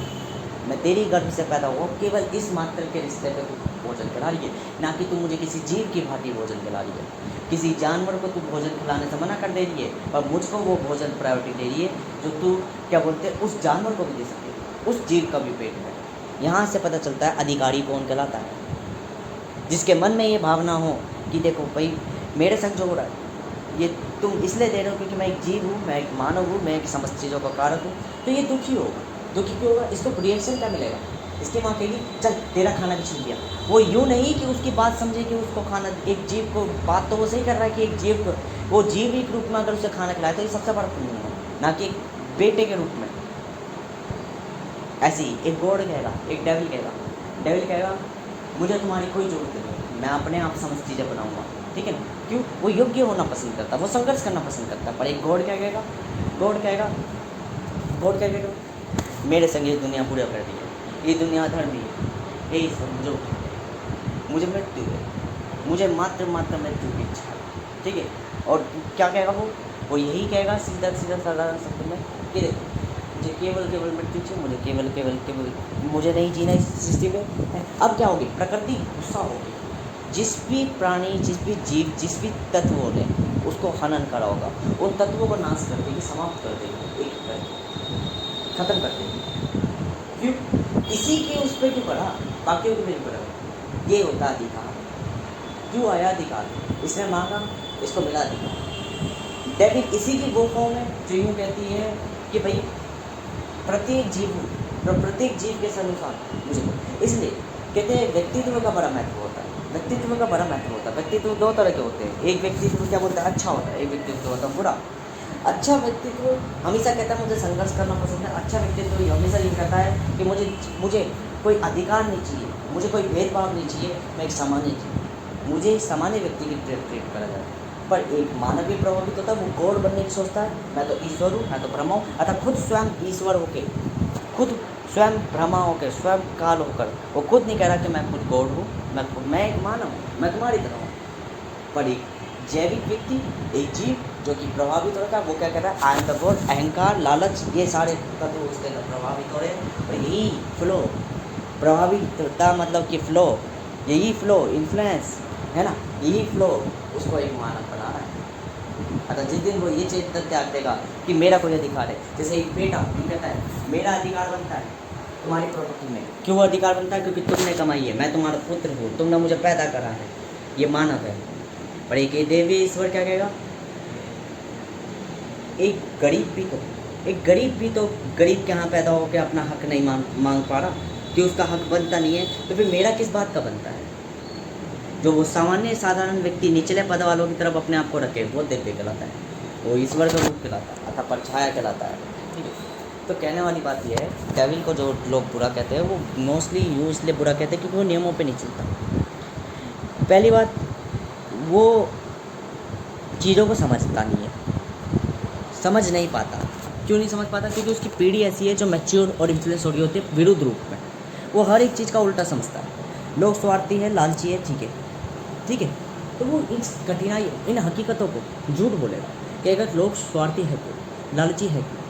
मैं तेरी गर्भ से पैदा हुआ, केवल इस मात्र के रिश्ते पे तू भोजन खिला रही है, ना कि तू मुझे किसी जीव की भांति भोजन खिला रही है। किसी जानवर को तू भोजन खिलाने से मना कर दे रही है और मुझको वो भोजन प्रायोरिटी दे रही है जो तू क्या बोलते हैं उस जानवर को भी दे सकती है, उस जीव का भी पेट है। यहाँ से पता चलता है अधिकारी कौन कहलाता है, जिसके मन में ये भावना हो कि देखो भाई मेरे संग जो हो रहा है ये तुम इसलिए दे रहे हो क्योंकि मैं एक जीव हूँ, मैं एक मानव हूँ, मैं एक समस्त चीज़ों का कारक हूँ, तो ये दुखी होगा। दुखी क्यों होगा? इसको रिएक्शन क्या मिलेगा? इसकी माँ कहेगी चल तेरा खाना भी छीन दिया। वो यूँ नहीं कि उसकी बात समझे कि उसको खाना, एक जीव को बात तो वो सही कर रहा है कि एक जीव को वो जीव एक रूप में अगर उसे खाना खिलाए तो ये सबसे बड़ा पुण्य है, ना कि एक बेटे के रूप में। ऐसे ही एक गॉड कहेगा, एक डेविल कहेगा मुझे तुम्हारी कोई जरूरत नहीं, मैं अपने आप समस्त चीज़ें बनाऊँगा। ठीक है ना? क्यों? वो योग्य होना पसंद करता, वो संघर्ष करना पसंद करता। पर एक गॉड क्या कहेगा? गॉड कहेगा मेरे संग ये दुनिया पूरा कर रही है, ये दुनिया धर्मी है, यही समझो मुझे मृत्यु है, मुझे मात्र मृत्यु की इच्छा है। ठीक है? और क्या कहेगा वो यही कहेगा सीधा साधारण शब्द में कि देखो मुझे केवल मृत्यु चाहिए, मुझे केवल मुझे नहीं जीना इस सृष्टि में। अब क्या होगी? प्रकृति गुस्सा होगी, जिस भी प्राणी, जिस भी जीव, जिस भी तत्वों ने उसको हनन करा होगा उन तत्वों को नाश कर देगी, समाप्त कर देगी, एक खत्म कर देगी। क्यों? इसी के उस पर क्यों पड़ा, बाकियों को नहीं पड़ा। ये होता अधिकार। क्यों आया अधिकार? इसने मांगा, इसको मिला अधिकार। डेविड इसी की वो फॉर्म है जो यूँ कहती है कि भाई प्रत्येक जीव के अनुसार मुझे, इसलिए कहते हैं व्यक्तित्व का बड़ा महत्व होता है। व्यक्तित्व दो तरह के होते हैं, एक व्यक्तित्व क्या बोलता है अच्छा होता है, एक व्यक्तित्व होता है बुरा। अच्छा व्यक्तित्व हमेशा कहता है मुझे संघर्ष करना पसंद है। अच्छा व्यक्तित्व हमेशा ये कहता है कि मुझे कोई अधिकार नहीं चाहिए, मुझे कोई भेदभाव नहीं चाहिए, मैं एक सामान्य जीव, मुझे सामान्य व्यक्ति की ट्रीट करा जाए। पर एक मानवीय प्रभावित होता है, वो गॉड बनने की सोचता है, मैं तो ईश्वर हूँ, मैं तो ब्रह्मा हूँ, अतः खुद स्वयं ईश्वर होके, खुद स्वयं ब्रह्मा होकर, स्वयं काल होकर वो खुद नहीं कह रहा कि मैं खुद गॉड हूँ, मैं एक मानव हूँ, मैं तुम्हारी तरह हूँ। पर एक जैविक व्यक्ति, एक जीव जो कि प्रभावित होता है, वो क्या कहता है आई एम द गॉड। अहंकार, लालच, ये सारे तत्व उसके अंदर प्रभावित हो रहे हैं। और यही फ्लो, प्रभावितता मतलब कि फ्लो, यही फ्लो इन्फ्लुएंस है ना, यही फ्लो उसको एक मानव बना रहा है। अतः जिस दिन वो ये चेतन त्याग देगा कि मेरा कोई अधिकार है, जैसे एक बेटा कहता है मेरा अधिकार बनता है तुम्हारी प्रॉपर्टी में। क्यों अधिकार बनता है? क्योंकि तुमने कमाई है, मैं तुम्हारा पुत्र हूँ, तुमने मुझे पैदा करा है, ये मानव है। पर एक देवी ईश्वर क्या कहेगा? एक गरीब भी तो गरीब के यहाँ पैदा होकर अपना हक नहीं मांग पा रहा, कि उसका हक बनता नहीं है, तो फिर मेरा किस बात का बनता है? जो वो साधारण व्यक्ति निचले पद वालों की तरफ अपने आप को रखे, वो दिव्य कहलाता है, वो ईश्वर का रूप कहलाता है, अर्थात परछाया कहलाता है। ठीक है? तो कहने वाली बात यह है, डेविल को जो लोग बुरा कहते हैं वो मोस्टली इसलिए बुरा कहते हैं क्योंकि वो नियमों पे नहीं चलता। पहली बात, वो चीज़ों को समझता नहीं है, समझ नहीं पाता। क्यों नहीं समझ पाता? क्योंकि उसकी पीढ़ी ऐसी है जो मैच्योर और इन्फ्लुएंस हो रही होती है विरुद्ध रूप में। वो हर एक चीज़ का उल्टा समझता है। लोग स्वार्थी है, लालची है, ठीक है, तो वो इन कठिनाइयों, इन हकीकतों को झूठ बोलेगा कि अगर लोग स्वार्थी है क्यों, लालची है क्यों,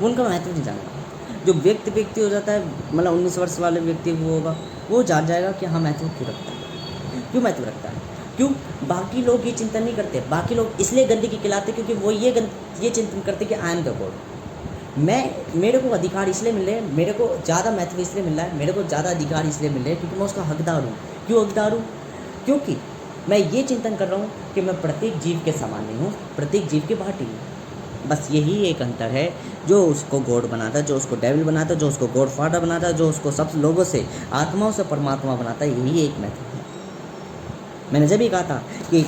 वो उनका महत्व नहीं जानता। जो व्यक्ति हो जाता है, मतलब 19 वर्ष वाले व्यक्ति वो होगा, वो जान जाएगा कि हाँ महत्व क्यों रखता है, क्यों महत्व रखता है। क्यों? बाकी लोग ये चिंतन नहीं करते, बाकी लोग इसलिए गंदगी खिलाते क्योंकि वो ये चिंतन करते कि आई एम द गॉड। मेरे को अधिकार इसलिए मिल रहे हैं, मेरे को ज़्यादा महत्व इसलिए मिल रहा है, मेरे को ज़्यादा अधिकार इसलिए मिल रहे हैं क्योंकि मैं उसका हकदार हूँ। क्यों हकदार हूँ? क्योंकि मैं ये चिंतन कर रहा हूँ कि मैं प्रत्येक जीव के समान नहीं हूँ, प्रत्येक जीव के भांति हूँ। बस यही एक अंतर है जो उसको गॉड बनाता है, जो उसको डेविल बनाता है, जो उसको गॉड फादर बनाता है, जो उसको सब लोगों से, आत्माओं से परमात्मा बनाता है। यही एक महत्व है। मैंने जब भी कहा था कि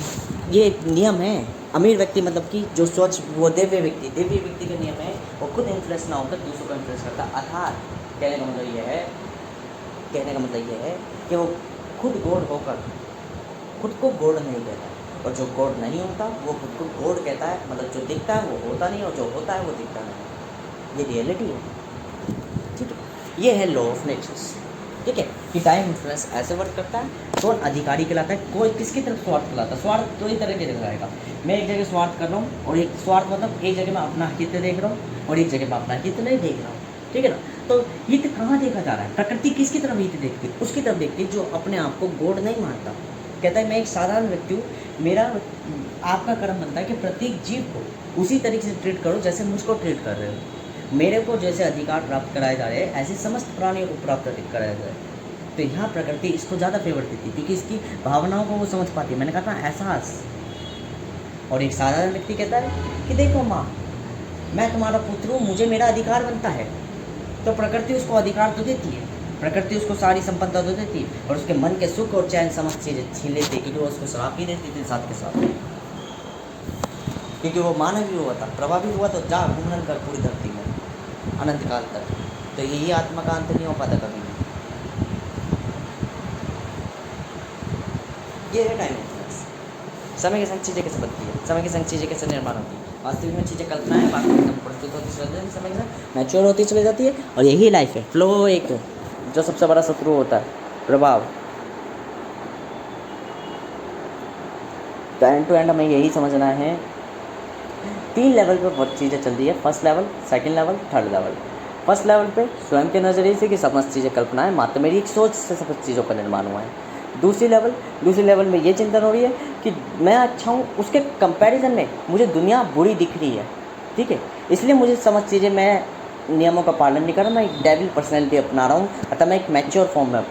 ये एक नियम है, अमीर व्यक्ति मतलब कि जो स्वच्छ, वो दिव्य व्यक्ति का नियम है, वो खुद इन्फ्लुएंस ना होकर दूसरों को इन्फ्लुएंस करता। अर्थात कहने का मतलब ये है कि वो खुद गॉड होकर खुद को गॉड नहीं कहता, और जो गॉड नहीं होता वो खुद को गॉड कहता है। मतलब जो दिखता है वो होता नहीं, और जो होता है वो दिखता नहीं। ये रियलिटी है, ठीक है। ये है लॉ ऑफ नेचर्स, ठीक है, कि टाइम इन्फ्लुएंस ऐसे वर्क करता है। कौन अधिकारी कहलाता है, कोई किसकी तरफ स्वार्थ कहलाता है। स्वार्थ दो ही तरह के दिखाएगा। मैं एक जगह स्वार्थ कर रहा हूँ, और एक स्वार्थ मतलब एक जगह मैं अपना हित देख रहा हूँ, और एक जगह मैं अपना हित नहीं देख रहा हूँ, ठीक है ना। तो हित कहाँ देखा जा रहा है? प्रकृति किसकी तरफ हित देखती है? उसकी तरफ देखती है जो अपने आप को गॉड नहीं मानता। कहता है मैं एक साधारण व्यक्ति हूँ, मेरा आपका कर्म बनता है कि प्रत्येक जीव को उसी तरीके से ट्रीट करो जैसे मुझको ट्रीट कर रहे हो। मेरे को जैसे अधिकार प्राप्त कराए जा रहे हैं ऐसे समस्त प्राणियों को प्राप्त कराया जाए। तो यहाँ प्रकृति इसको ज़्यादा फेवर देती है क्योंकि इसकी भावनाओं को वो समझ पाती है। मैंने कहा था एहसास। और एक साधारण व्यक्ति कहता है कि देखो माँ, मैं तुम्हारा पुत्र हूँ, मुझे मेरा अधिकार बनता है। तो प्रकृति उसको अधिकार तो देती है, प्रकृति उसको सारी संपत्ति तो देती है, और उसके मन के सुख और चैन समस्त चीज़ें छीन लेती है, क्योंकि वो उसको श्राप ही देती थी साथ के साथ। क्योंकि वो मानव ही हुआ था, प्रभावित हुआ तो जा घूमन कर पूरी धरती में अनंत काल तक। तो यही आत्मा का अंत नहीं हो पाता कभी भी। ये है टाइम इन्फ्लुएंस। समय के संग चीज़ें कैसे बनती है, समय के संग चीज़ें कैसे निर्माण होती है। वास्तविक में चीज़ें कल्पना है, वास्तविक एकदम प्रस्तुत होती चली जाती है, समय के साथ मैच्योर होती चली जाती है। और यही लाइफ है। फ्लो एक जो सबसे बड़ा शत्रु होता है, प्रभाव। तो एंड टू एंड हमें यही समझना है। 3 लेवल पे बहुत चीज़ें चलती है। First level, second level, third level. First level पे स्वयं के नज़रिए से कि समस्त चीज़ें कल्पना है, मात्र मेरी एक सोच से समस्त चीज़ों का निर्माण हुआ है। दूसरी लेवल में ये चिंतन हो रही है कि मैं अच्छा हूँ, उसके कंपैरिजन में मुझे दुनिया बुरी दिख रही है, ठीक है, इसलिए मुझे समस्त चीज़ें, मैं नियमों का पालन नहीं कर रहा, मैं एक डेविल पर्सनैलिटी अपना रहा हूँ, अतः मैं एक मैच्योर फॉर्म में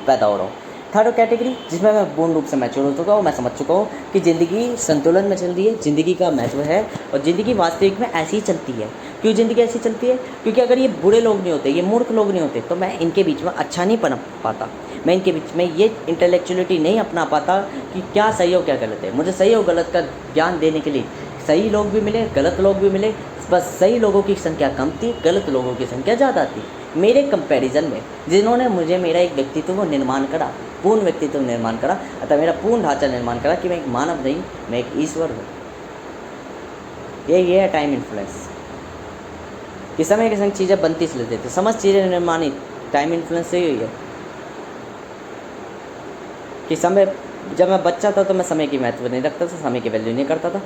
पैदा हो रहा हूँ। थर्ड कैटेगरी जिसमें मैं पूर्ण रूप से मैच्योर हो चुका हूँ, मैं समझ चुका हूँ कि ज़िंदगी संतुलन में चल रही है, ज़िंदगी का महत्व है, और ज़िंदगी वास्तविक में ऐसी ही चलती है। क्यों ज़िंदगी ऐसी चलती है? क्योंकि अगर ये बुरे लोग नहीं होते, ये मूर्ख लोग नहीं होते, तो मैं इनके बीच में अच्छा नहीं बन पाता, मैं इनके बीच में ये इंटेलेक्चुअलिटी नहीं अपना पाता कि क्या सही और क्या गलत है। मुझे सही और गलत का ज्ञान देने के लिए सही लोग भी मिले, गलत लोग भी मिले, बस सही लोगों की संख्या कम थी, गलत लोगों की संख्या ज़्यादा थी मेरे कंपैरिजन में, जिन्होंने मुझे मेरा एक व्यक्तित्व निर्माण करा, पूर्ण व्यक्तित्व निर्माण करा, अतः मेरा पूर्ण ढांचा निर्माण करा कि मैं एक मानव नहीं, मैं एक ईश्वर हूँ। ये है टाइम इन्फ्लुएंस। कि समय के संग चीज़ें बनती चली जाती है, समस्त चीज़ें निर्माणित टाइम इन्फ्लुएंस से ही है। कि समय, जब मैं बच्चा था तो मैं समय की महत्व नहीं रखता था, समय की वैल्यू नहीं करता था।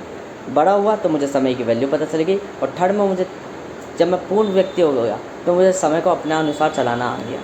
बड़ा हुआ तो मुझे समय की वैल्यू पता चल गई, और थर्ड में मुझे, जब मैं पूर्ण व्यक्ति हो गया तो मुझे समय को अपने अनुसार चलाना आ गया।